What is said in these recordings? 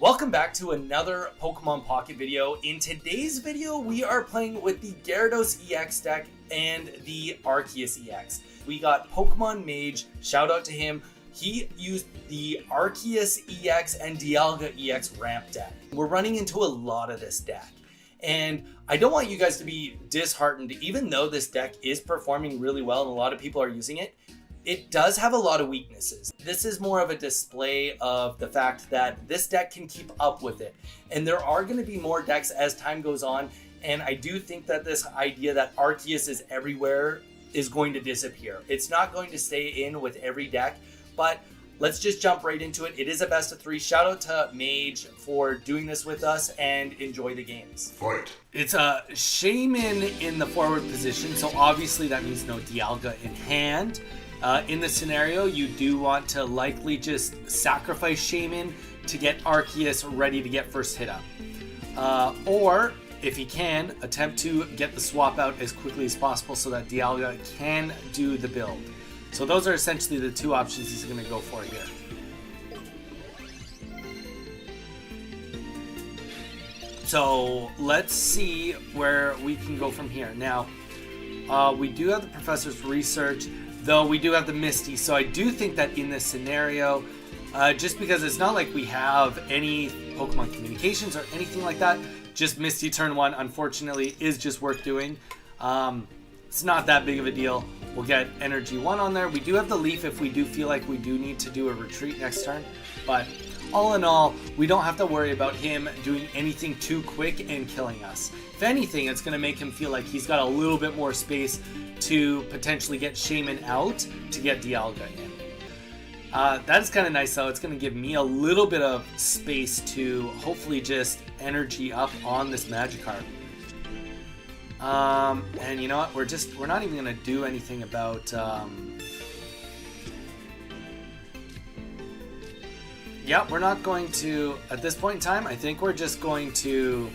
Welcome back to another Pokemon Pocket video. In today's video, we are playing with the Gyarados EX deck and the Arceus EX. We got Pokemon Mage, shout out to him. He used the Arceus EX and Dialga EX ramp deck. We're running into a lot of this deck. And I don't want you guys to be disheartened, even though this deck is performing really well and a lot of people are using it. It does have a lot of weaknesses. This is more of a display of the fact that this deck can keep up with it. And there are going to be more decks as time goes on. And I do think that this idea that Arceus is everywhere is going to disappear. It's not going to stay in with every deck, but let's just jump right into it. It is a best of 3. Shout out to Mage for doing this with us and enjoy the games. Fight. It's a Shaman in the forward position, so obviously that means no Dialga in hand. In this scenario, you do want to likely just sacrifice Shaman to get Arceus ready to get first hit up. Or, if he can, attempt to get the swap out as quickly as possible so that Dialga can do the build. So those are essentially the two options he's going to go for here. So let's see where we can go from here. Now, we do have the Professor's Research, though we do have the Misty. So I do think that in this scenario, just because it's not like we have any Pokemon communications or anything like that, just Misty turn 1, unfortunately, is just worth doing. It's not that big of a deal. We'll get Energy 1 on there. We do have the Leaf if we do feel like we do need to do a retreat next turn. But all in all, we don't have to worry about him doing anything too quick and killing us. If anything, it's going to make him feel like he's got a little bit more space to potentially get Shaman out to get Dialga in. That is kind of nice though. It's going to give me a little bit of space to hopefully just energy up on this Magikarp. And you know what? We're not even going to do anything about yeah, we're not going to at this point in time. I think we're just going to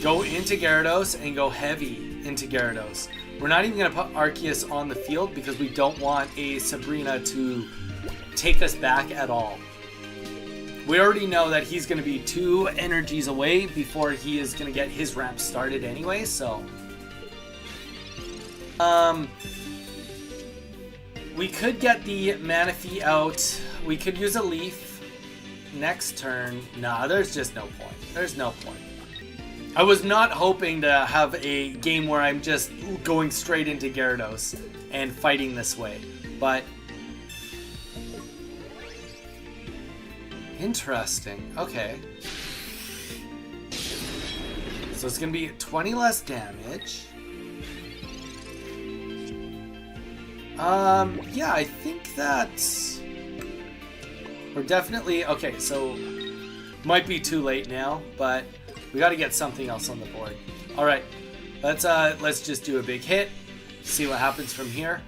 go into Gyarados and go heavy into Gyarados. We're not even going to put Arceus on the field because we don't want a Sabrina to take us back at all. We already know that he's going to be 2 energies away before he is going to get his ramp started anyway, so... we could get the Manaphy out. We could use a Leaf next turn. Nah, there's just no point. There's no point. I was not hoping to have a game where I'm just going straight into Gyarados and fighting this way, but interesting. Okay. So it's going to be 20 less damage. Yeah, I think that's... We're definitely... Okay, so might be too late now, but we got to get something else on the board. All right, let's just do a big hit. See what happens from here.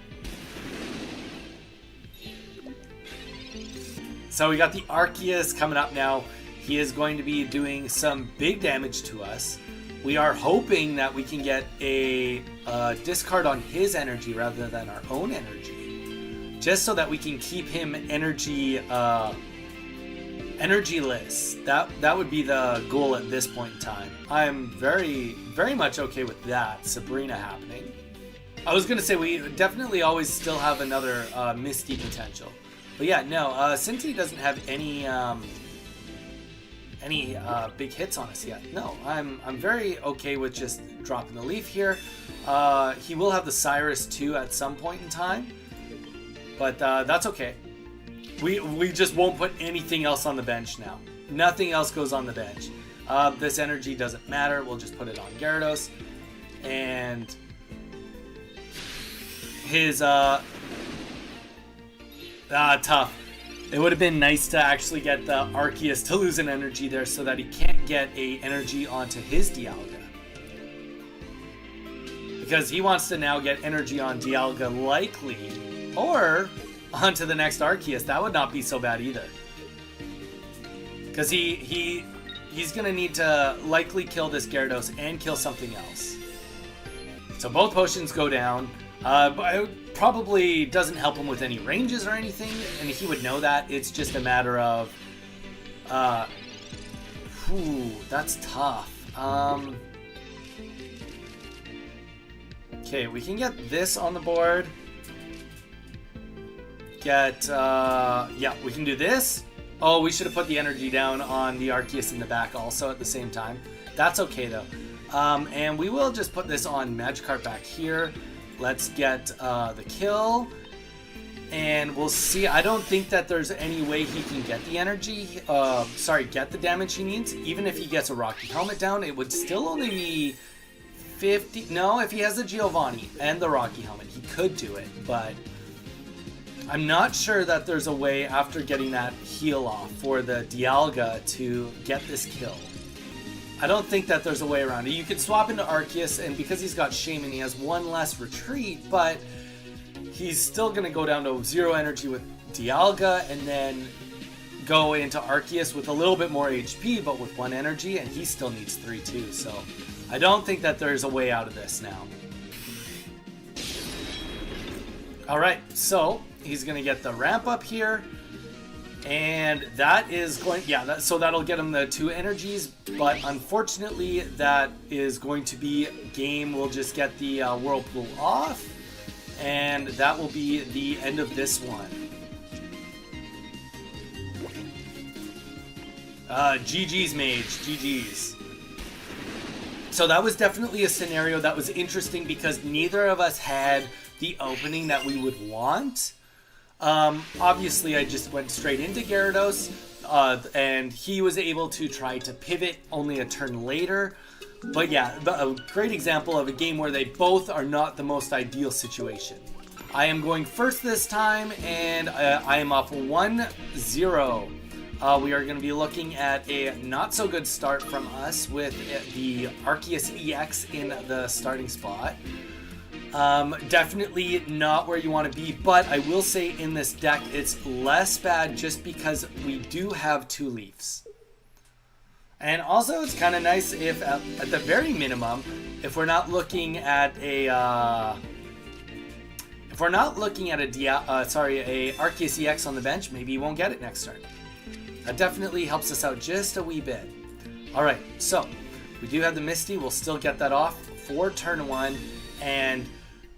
So we got the Arceus coming up now. He is going to be doing some big damage to us. We are hoping that we can get a discard on his energy rather than our own energy, just so that we can keep him energyless. That would be the goal at this point in time. I'm very, very much okay with that, Sabrina happening. I was going to say we definitely always still have another Misty potential. But yeah, no, since he doesn't have any big hits on us yet, no, I'm very okay with just dropping the Leaf here. He will have the Cyrus too at some point in time, but that's okay. We just won't put anything else on the bench now. Nothing else goes on the bench. This energy doesn't matter. We'll just put it on Gyarados. And his... tough. It would have been nice to actually get the Arceus to lose an energy there so that he can't get a energy onto his Dialga. Because he wants to now get energy on Dialga likely, or onto the next Arceus. That would not be so bad either. Because he's going to need to likely kill this Gyarados and kill something else. So both potions go down. But it probably doesn't help him with any ranges or anything, and he would know that. It's just a matter of That's tough. Okay, we can get this on the board. Yeah, we can do this. Oh, we should have put the energy down on the Arceus in the back also at the same time. That's okay though. And we will just put this on Magikarp back here. Let's get the kill. And we'll see. I don't think that there's any way he can get the energy. Get the damage he needs. Even if he gets a Rocky Helmet down, it would still only be 50. No, if he has the Giovanni and the Rocky Helmet, he could do it. But I'm not sure that there's a way after getting that heal off for the Dialga to get this kill. I don't think that there's a way around it. You could swap into Arceus, and because he's got Shaman, he has one less retreat, but he's still going to go down to 0 energy with Dialga, and then go into Arceus with a little bit more HP, but with 1 energy, and he still needs 3 too, so I don't think that there's a way out of this now. Alright, so he's going to get the ramp up here, and that is going, so that'll get him the 2 energies, but unfortunately that is going to be game. We'll just get the Whirlpool off, and that will be the end of this one. GG's Mage, GG's. So that was definitely a scenario that was interesting because neither of us had the opening that we would want. Obviously, I just went straight into Gyarados, and he was able to try to pivot only a turn later. But yeah, a great example of a game where they both are not the most ideal situation. I am going first this time, and I am up 1-0. We are going to be looking at a not-so-good start from us with the Arceus EX in the starting spot. Definitely not where you want to be, but I will say in this deck it's less bad just because we do have 2 Leafs. And also it's kind of nice if at the very minimum, if we're not looking at a Arceus EX on the bench, maybe you won't get it next turn. That definitely helps us out just a wee bit. Alright, so we do have the Misty. We'll still get that off for turn 1, and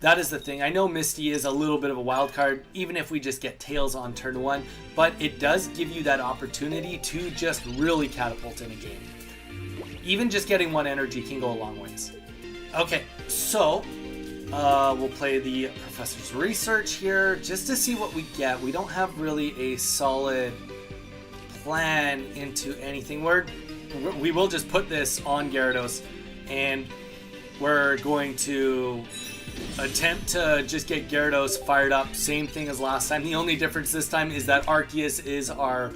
that is the thing. I know Misty is a little bit of a wild card, even if we just get Tails on turn 1, but it does give you that opportunity to just really catapult in a game. Even just getting 1 energy can go a long ways. Okay, so we'll play the Professor's Research here just to see what we get. We don't have really a solid plan into anything. We will just put this on Gyarados, and we're going to attempt to just get Gyarados fired up. Same thing as last time. The only difference this time is that Arceus is our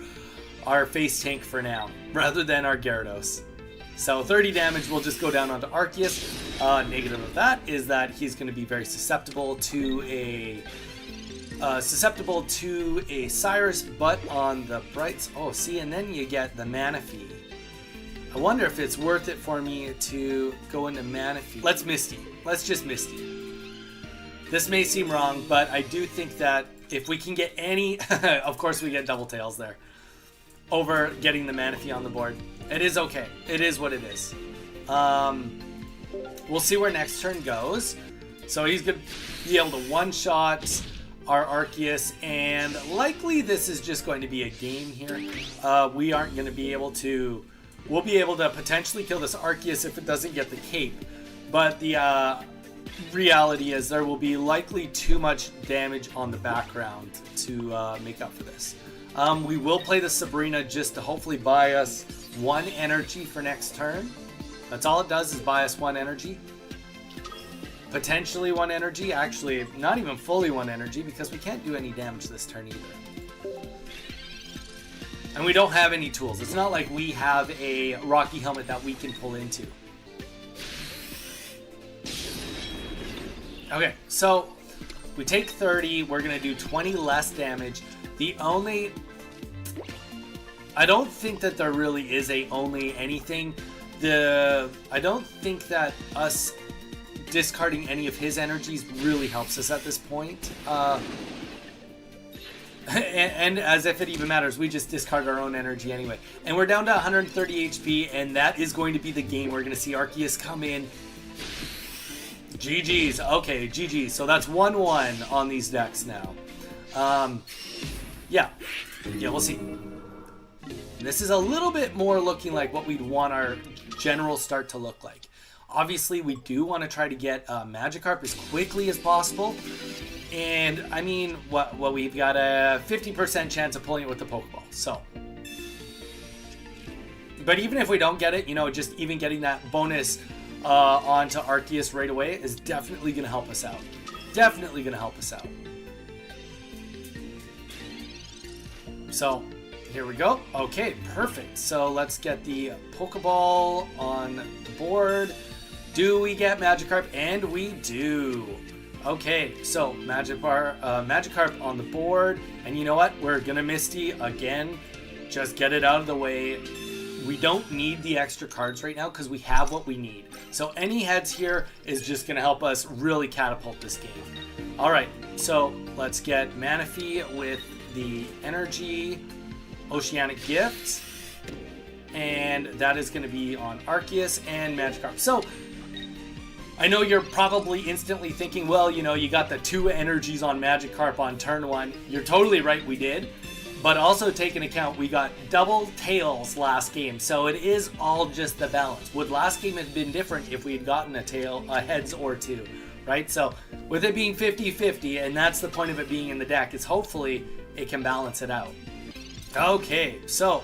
face tank for now, rather than our Gyarados. So 30 damage will just go down onto Arceus. Negative of that is that he's going to be very susceptible to a Cyrus, but on the brights. Oh, see, and then you get the Manaphy. I wonder if it's worth it for me to go into Manaphy. Let's Misty. Let's just Misty. This may seem wrong, but I do think that if we can get any, of course we get double tails there, over getting the Manaphy on the board. It is okay. It is what it is. We'll see where next turn goes. So he's going to be able to one-shot our Arceus, and likely this is just going to be a game here. We aren't going to be able to... We'll be able to potentially kill this Arceus if it doesn't get the cape, but the reality is there will be likely too much damage on the background to make up for this. We will play the Sabrina just to hopefully buy us 1 energy for next turn. That's all it does, is buy us 1 energy. Potentially 1 energy, actually not even fully 1 energy, because we can't do any damage this turn either. And we don't have any tools. It's not like we have a Rocky Helmet that we can pull into. Okay, so we take 30, we're going to do 20 less damage. I don't think that there really is a only anything. I don't think that us discarding any of his energies really helps us at this point. and as if it even matters, we just discard our own energy anyway. And we're down to 130 HP, and that is going to be the game. We're going to see Arceus come in. GG's. Okay, GG's. So that's 1-1 on these decks now. Yeah, we'll see. This is a little bit more looking like what we'd want our general start to look like. Obviously, we do want to try to get Magikarp as quickly as possible. And, I mean, we've got a 50% chance of pulling it with the Pokeball. So, but even if we don't get it, you know, just even getting that bonus onto Arceus right away is definitely going to help us out. Definitely going to help us out. So, here we go. Okay, perfect. So, let's get the Pokeball on the board. Do we get Magikarp? And we do. Okay, so Magikarp on the board. And you know what? We're going to Misty again. Just get it out of the way. We don't need the extra cards right now because we have what we need. So any heads here is just going to help us really catapult this game. All right, so let's get Manaphy with the Energy Oceanic Gift. And that is going to be on Arceus and Magikarp. So I know you're probably instantly thinking, well, you know, you got the 2 energies on Magikarp on turn 1. You're totally right, we did. But also take into account, we got double tails last game, so it is all just the balance. Would last game have been different if we had gotten a heads or 2, right? So with it being 50-50, and that's the point of it being in the deck, is hopefully it can balance it out. Okay, so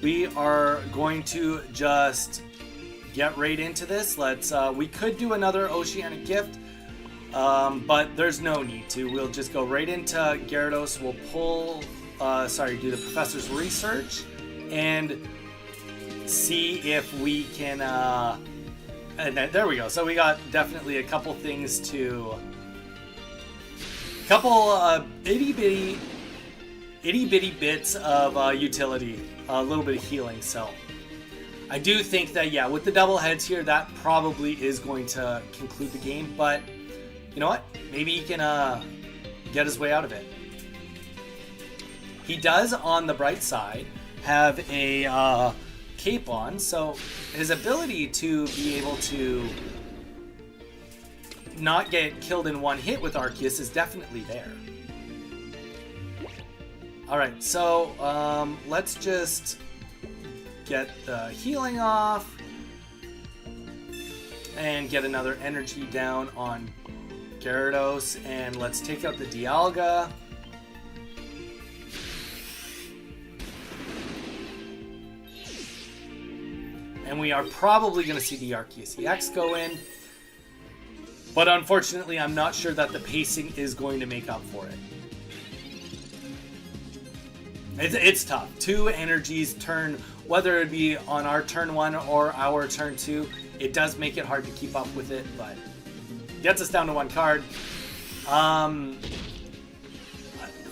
we are going to just get right into this. We could do another Oceanic Gift, but there's no need to. We'll just go right into Gyarados. We'll pull, do the Professor's Research and see if we can, and there we go. So we got definitely a couple things itty bitty bits of utility, a little bit of healing. So I do think that, yeah, with the double heads here, that probably is going to conclude the game. But you know what? Maybe he can get his way out of it. He does, on the bright side, have a cape on, so his ability to be able to not get killed in one hit with Arceus is definitely there. Alright, so let's just get the healing off and get another energy down on Gyarados, and let's take out the Dialga. And we are probably going to see the Arceus EX go in. But unfortunately, I'm not sure that the pacing is going to make up for it. It's tough. 2 energies turn, whether it be on our turn 1 or our turn 2, it does make it hard to keep up with it, but gets us down to 1 card.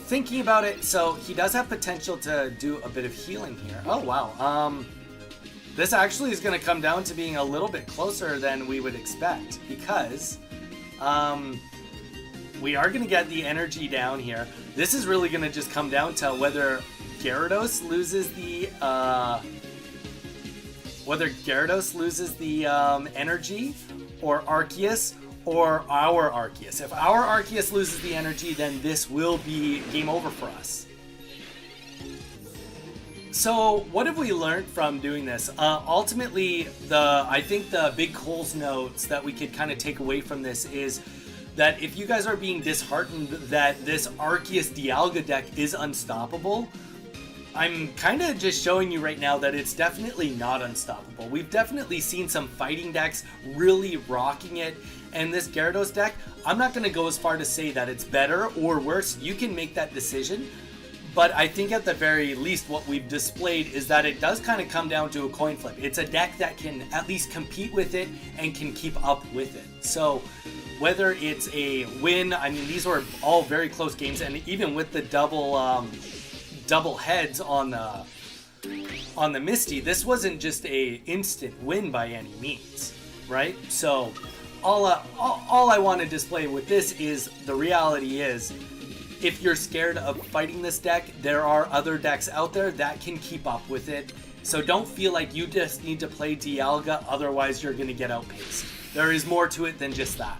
Thinking about it, so he does have potential to do a bit of healing here. Oh, wow. This actually is going to come down to being a little bit closer than we would expect, because we are going to get the energy down here. This is really going to just come down to whether Gyarados loses the energy, or Arceus, or our Arceus. If our Arceus loses the energy, then this will be game over for us. So what have we learned from doing this? Ultimately, I think the big Coles notes that we could kind of take away from this is that if you guys are being disheartened that this Arceus Dialga deck is unstoppable, I'm kind of just showing you right now that it's definitely not unstoppable. We've definitely seen some fighting decks really rocking it, and this Gyarados deck, I'm not going to go as far to say that it's better or worse. You can make that decision. But I think at the very least what we've displayed is that it does kind of come down to a coin flip. It's a deck that can at least compete with it and can keep up with it. So whether it's a win, I mean, these were all very close games, and even with the double heads on the Misty, this wasn't just a instant win by any means, right? So all I want to display with this is the reality is if you're scared of fighting this deck, there are other decks out there that can keep up with it. So don't feel like you just need to play Dialga, otherwise you're going to get outpaced. There is more to it than just that.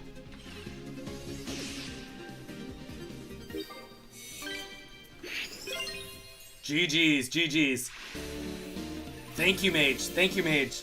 GG's, GG's. Thank you, Mage. Thank you, Mage.